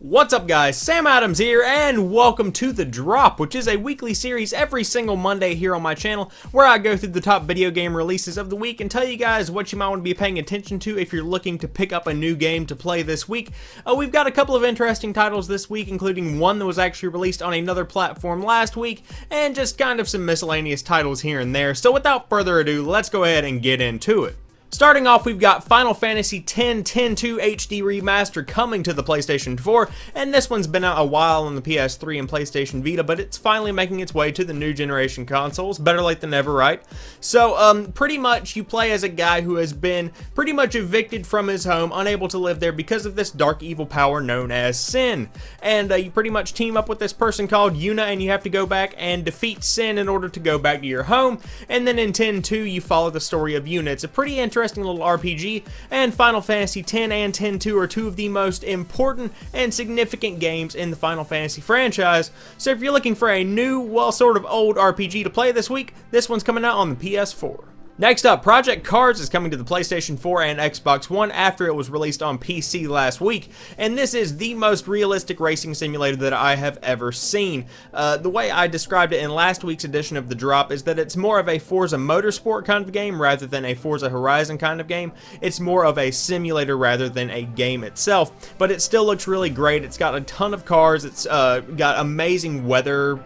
What's up guys, Sam Adams here, and welcome to The Drop, which is a weekly series every single Monday here on my channel, where I go through the top video game releases of the week and tell you guys what you might want to be paying attention to if you're looking to pick up a new game to play this week. We've got a couple of interesting titles this week, including one that was actually released on another platform last week, and just kind of some miscellaneous titles here and there. So without further ado, let's go ahead and get into it. Starting off, we've got Final Fantasy X 10-2 HD Remaster coming to the PlayStation 4, and this one's been out a while on the PS3 and PlayStation Vita, but it's finally making its way to the new generation consoles. Better late than never, right? So, pretty much you play as a guy who has been pretty much evicted from his home, unable to live there because of this dark evil power known as Sin. And you pretty much team up with this person called Yuna, and you have to go back and defeat Sin in order to go back to your home. And then in 10-2, you follow the story of Yuna. It's a pretty interesting little RPG, and Final Fantasy X and 10-2 are two of the most important and significant games in the Final Fantasy franchise. So if you're looking for a new, well, sort of old RPG to play this week, this one's coming out on the PS4. Next up, Project Cars is coming to the PlayStation 4 and Xbox One after it was released on PC last week, and this is the most realistic racing simulator that I have ever seen. The way I described it in last week's edition of The Drop is that it's more of a Forza Motorsport kind of game rather than a Forza Horizon kind of game. It's more of a simulator rather than a game itself, but it still looks really great. It's got a ton of cars, it's got amazing weather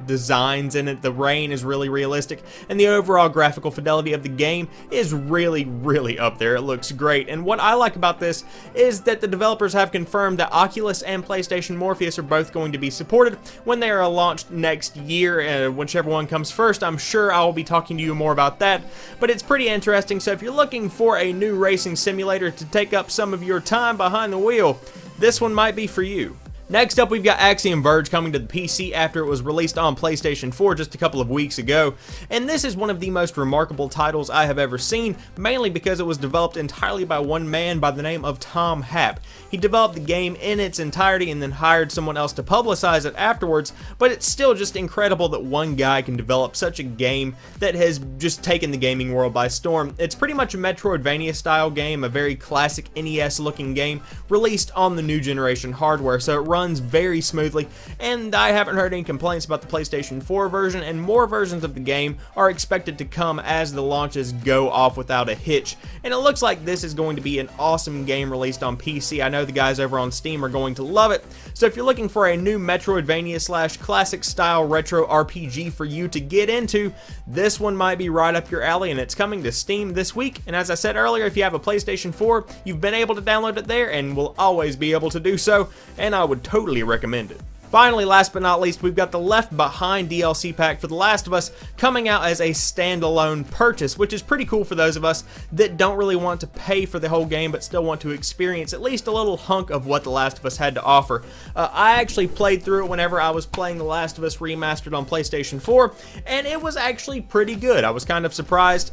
designs in it, the rain is really realistic, and the overall graphical fidelity of the game is really up there. It looks great, and what I like about this is that the developers have confirmed that Oculus and PlayStation Morpheus are both going to be supported when they are launched next year, whichever one comes first. I'm sure I will be talking to you more about that, but it's pretty interesting. So if you're looking for a new racing simulator to take up some of your time behind the wheel, this one might be for you. Next up, we've got Axiom Verge coming to the PC after it was released on PlayStation 4 just a couple of weeks ago, and this is one of the most remarkable titles I have ever seen, mainly because it was developed entirely by one man by the name of Tom Happ. He developed the game in its entirety and then hired someone else to publicize it afterwards, but it's still just incredible that one guy can develop such a game that has just taken the gaming world by storm. It's pretty much a Metroidvania style game, a very classic NES looking game, released on the new generation hardware, so it runs very smoothly, and I haven't heard any complaints about the PlayStation 4 version, and more versions of the game are expected to come as the launches go off without a hitch. And it looks like this is going to be an awesome game released on PC. I know the guys over on Steam are going to love it, so if you're looking for a new Metroidvania slash classic style retro RPG for you to get into, this one might be right up your alley, and it's coming to Steam this week. And as I said earlier, if you have a PlayStation 4, you've been able to download it there and will always be able to do so, and I would totally recommend it. Finally, last but not least, we've got the Left Behind DLC pack for The Last of Us coming out as a standalone purchase, which is pretty cool for those of us that don't really want to pay for the whole game but still want to experience at least a little hunk of what The Last of Us had to offer. I actually played through it whenever I was playing The Last of Us Remastered on PlayStation 4, and it was actually pretty good. I was kind of surprised.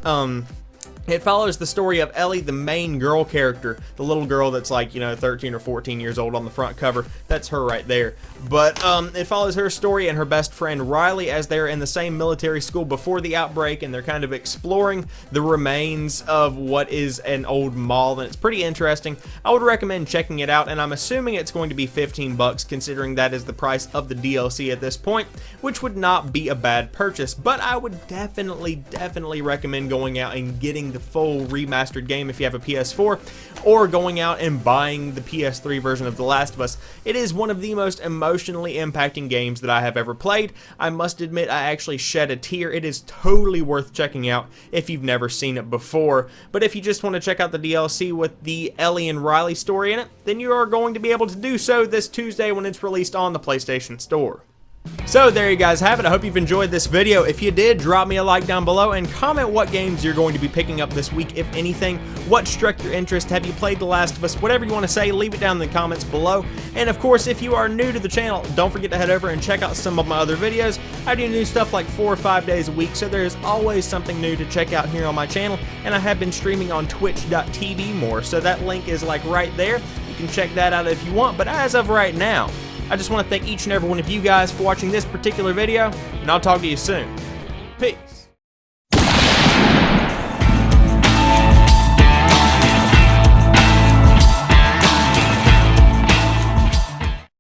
It follows the story of Ellie, the main girl character, the little girl that's like, 13 or 14 years old on the front cover. That's her right there. But it follows her story and her best friend Riley as they're in the same military school before the outbreak, and they're kind of exploring the remains of what is an old mall, and it's pretty interesting. I would recommend checking it out, and I'm assuming it's going to be $15 considering that is the price of the DLC at this point, which would not be a bad purchase. But I would definitely recommend going out and getting the full remastered game if you have a PS4, or going out and buying the PS3 version of The Last of Us. It is one of the most emotionally impacting games that I have ever played. I must admit, I actually shed a tear. It is totally worth checking out if you've never seen it before. But if you just want to check out the DLC with the Ellie and Riley story in it, then you are going to be able to do so this Tuesday when it's released on the PlayStation Store. So there you guys have it. I hope you've enjoyed this video. If you did, drop me a like down below and comment what games you're going to be picking up this week, if anything. What struck your interest? Have you played The Last of Us? Whatever you want to say, leave it down in the comments below. And of course, if you are new to the channel, don't forget to head over and check out some of my other videos. I do new stuff like 4 or 5 days a week, so there's always something new to check out here on my channel. And I have been streaming on twitch.tv more, so that link is like right there. You can check that out if you want, but as of right now, I just want to thank each and every one of you guys for watching this particular video, and I'll talk to you soon.